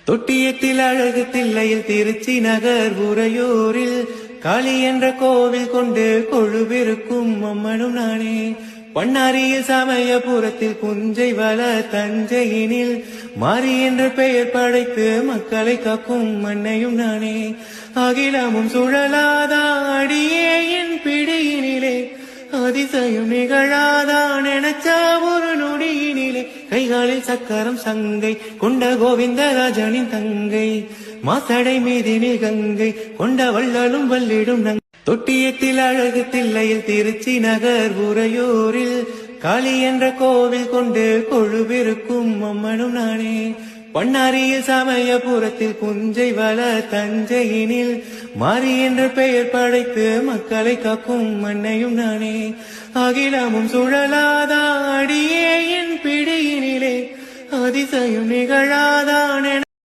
தொட்டியத்தில் அழகு தில்லையில் திருச்சி நகர் உறையூரில் காளி என்ற கோவில் கொண்டு கொழுவிருக்கும் அம்மனும் நானே. பண்ணாரியில் சமயபுரத்தில் புஞ்சை வள தஞ்சையினில் மாறி என்ற பெயர் படைத்து மக்களை காக்கும் மண்ணையும் நானே. அகிலமும் சுழலாதா அடியே என் பிடியினிலே, அதிசயம் நிகழாதான் நினைச்சா ஒரு நொடியினிலே. கைகாலில் சக்கரம் சங்கை கொண்ட கோவிந்தராஜனின் தங்கை, மாசடை மீதினில் கங்கை கொண்ட வள்ளலும் வல்லிடும் நங்கை. தொட்டியத்தில் அழகு தில்லையில் திருச்சி நகர் உறையூரில் காளி என்ற கோவில் கொண்டு கொழுவிருக்கும் அம்மனும் நானே. பண்ணாரியில் சமயபுரத்தில் புஞ்சை வள தஞ்சையினில் மாறி என்ற பெயர் படைத்து மக்களை காக்கும் மண்ணையும் நானே. அகிலமும் சுழலாதா அடியே என் பிடியினிலே, அதிசயம் நிகழாதான்